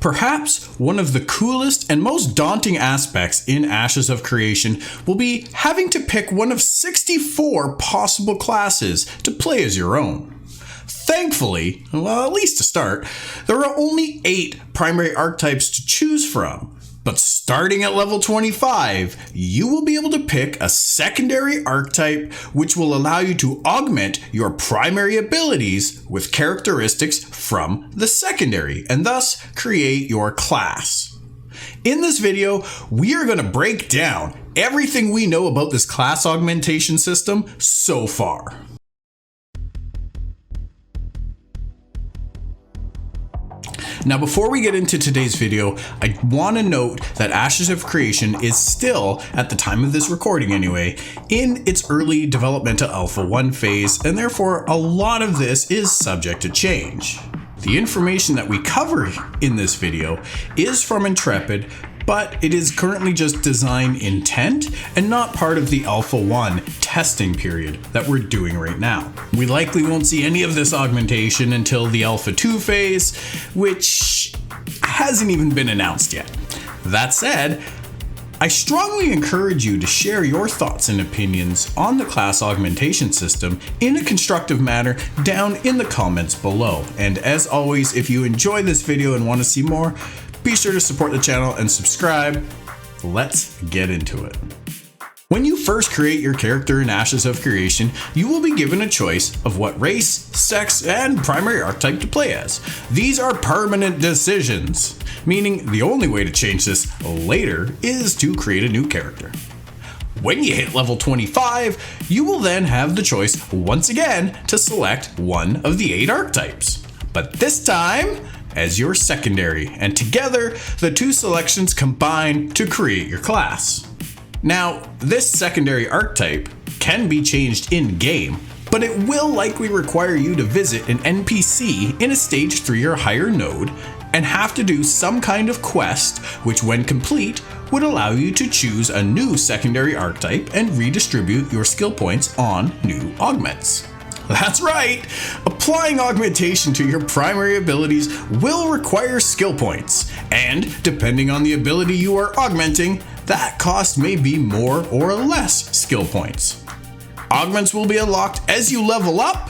Perhaps one of the coolest and most daunting aspects in Ashes of Creation will be having to pick one of 64 possible classes to play as your own. Thankfully, well, at least to start, there are only 8 primary archetypes to choose from. But starting at level 25, you will be able to pick a secondary archetype which will allow you to augment your primary abilities with characteristics from the secondary and thus create your class. In this video, we are going to break down everything we know about this class augmentation system so far. Now, before we get into today's video, I want to note that Ashes of Creation is still, at the time of this recording anyway, in its early developmental alpha 1 phase, and therefore a lot of this is subject to change. The information that we cover in this video is from Intrepid, but it is currently just design intent and not part of the Alpha 1 testing period that we're doing right now. We likely won't see any of this augmentation until the Alpha 2 phase, which hasn't even been announced yet. That said, I strongly encourage you to share your thoughts and opinions on the class augmentation system in a constructive manner down in the comments below. And as always, if you enjoy this video and want to see more, be sure to support the channel and subscribe. Let's get into it. When you first create your character in Ashes of Creation, you will be given a choice of what race, sex, and primary archetype to play as. These are permanent decisions, meaning the only way to change this later is to create a new character. When you hit level 25, you will then have the choice once again to select one of the 8 archetypes, but this time as your secondary, and together the 2 selections combine to create your class. Now, this secondary archetype can be changed in-game, but it will likely require you to visit an NPC in a stage 3 or higher node and have to do some kind of quest, which when complete would allow you to choose a new secondary archetype and redistribute your skill points on new augments. That's right! Applying augmentation to your primary abilities will require skill points, and depending on the ability you are augmenting, that cost may be more or less skill points. Augments will be unlocked as you level up,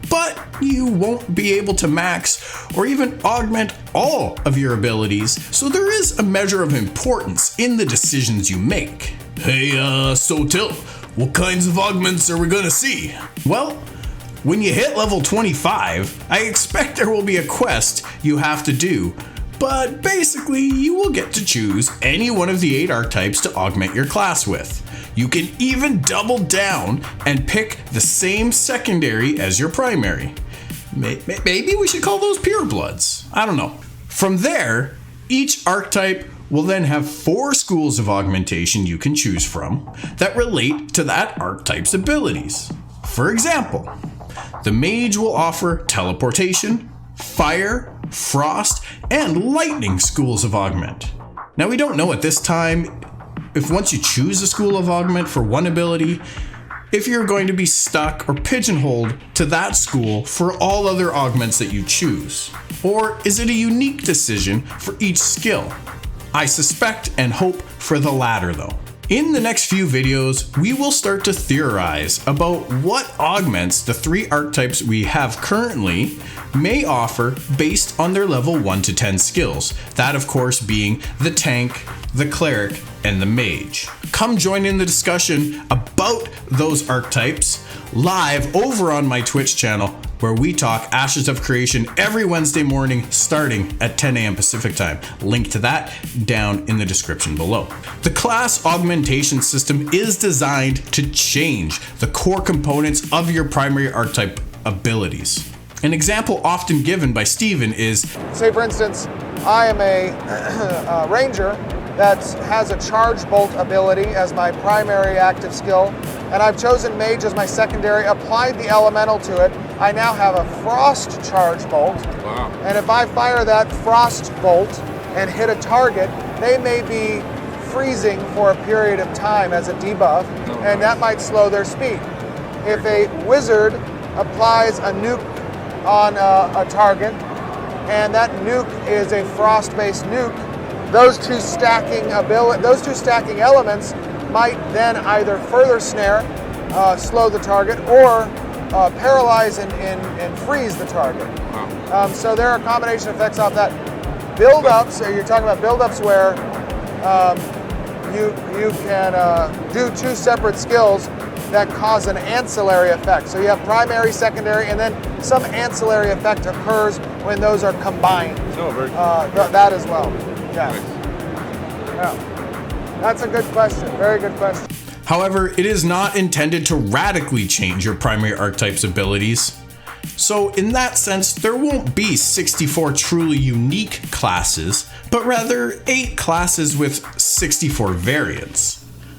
but you won't be able to max or even augment all of your abilities, so there is a measure of importance in the decisions you make. Hey, so Till, what kinds of augments are we gonna see? Well, when you hit level 25, I expect there will be a quest you have to do, but basically you will get to choose any one of the 8 archetypes to augment your class with. You can even double down and pick the same secondary as your primary. Maybe we should call those purebloods. I don't know. From there, each archetype will then have 4 schools of augmentation you can choose from that relate to that archetype's abilities. For example, the Mage will offer teleportation, fire, frost, and lightning schools of augment. Now, we don't know at this time if once you choose a school of augment for one ability, if you're going to be stuck or pigeonholed to that school for all other augments that you choose. Or is it a unique decision for each skill? I suspect and hope for the latter though. In the next few videos, we will start to theorize about what augments the 3 archetypes we have currently may offer based on their level 1 to 10 skills. That of course being the tank, the cleric, and the mage. Come join in the discussion about those archetypes live over on my Twitch channel, where we talk Ashes of Creation every Wednesday morning starting at 10 a.m. Pacific time. Link to that down in the description below. The class augmentation system is designed to change the core components of your primary archetype abilities. An example often given by Steven is, say for instance, I am a ranger that has a charge bolt ability as my primary active skill, and I've chosen Mage as my secondary, applied the elemental to it. I now have a frost charge bolt. Wow. And if I fire that frost bolt and hit a target, they may be freezing for a period of time as a debuff, and that might slow their speed. If a wizard applies a nuke on a target and that nuke is a frost-based nuke. Those two stacking elements might then either further snare, slow the target, or paralyze and freeze the target. Wow. So there are a combination of effects off that. Build-ups, so you're talking about build-ups where you can do two separate skills that cause an ancillary effect. So you have primary, secondary, and then some ancillary effect occurs when those are combined. Oh, very cool. That as well. Yeah. Nice. Yeah. That's a good question. Very good question. However, it is not intended to radically change your primary archetype's abilities. So in that sense, there won't be 64 truly unique classes, but rather 8 classes with 64 variants.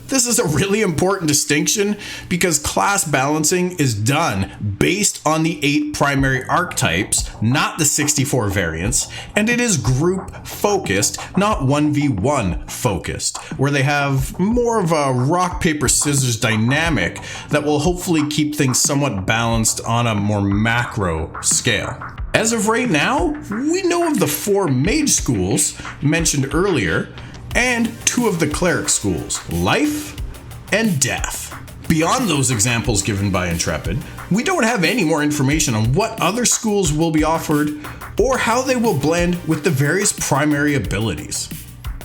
This is a really important distinction because class balancing is done based on the 8 primary archetypes, not the 64 variants, and it is group focused, not 1v1 focused, where they have more of a rock, paper, scissors dynamic that will hopefully keep things somewhat balanced on a more macro scale. As of right now, we know of the 4 mage schools mentioned earlier, and 2 of the cleric schools, life and death. Beyond those examples given by Intrepid, we don't have any more information on what other schools will be offered or how they will blend with the various primary abilities.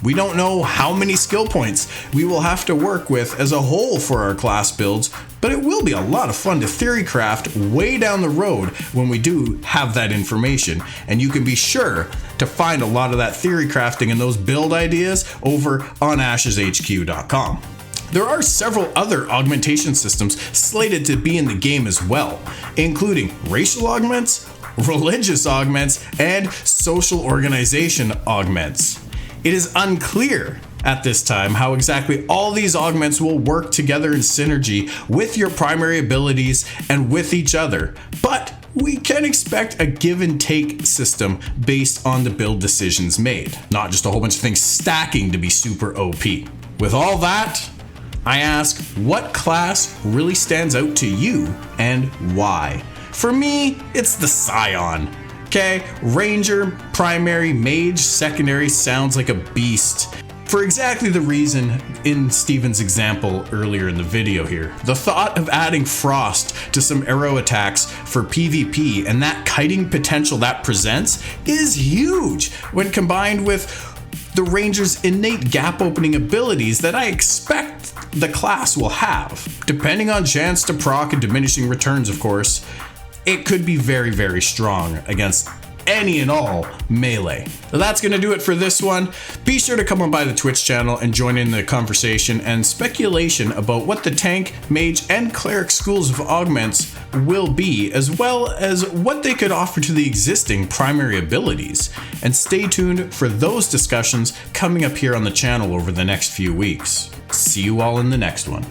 We don't know how many skill points we will have to work with as a whole for our class builds, but it will be a lot of fun to theory craft way down the road when we do have that information, and you can be sure to find a lot of that theory crafting and those build ideas over on asheshq.com. There are several other augmentation systems slated to be in the game as well, including racial augments, religious augments, and social organization augments. It is unclear at this time how exactly all these augments will work together in synergy with your primary abilities and with each other, but we can expect a give and take system based on the build decisions made, not just a whole bunch of things stacking to be super OP. With all that, I ask, what class really stands out to you and why? For me, it's the Scion. Okay, Ranger, primary, Mage, secondary sounds like a beast. For exactly the reason in Steven's example earlier in the video here. The thought of adding Frost to some arrow attacks for PvP and that kiting potential that presents is huge when combined with the Ranger's innate gap opening abilities that I expect the class will have. Depending on chance to proc and diminishing returns, of course, it could be very, very strong against any and all melee. That's gonna do it for this one. Be sure to come on by the Twitch channel and join in the conversation and speculation about what the tank, mage, and cleric schools of augments will be, as well as what they could offer to the existing primary abilities. And stay tuned for those discussions coming up here on the channel over the next few weeks. See you all in the next one.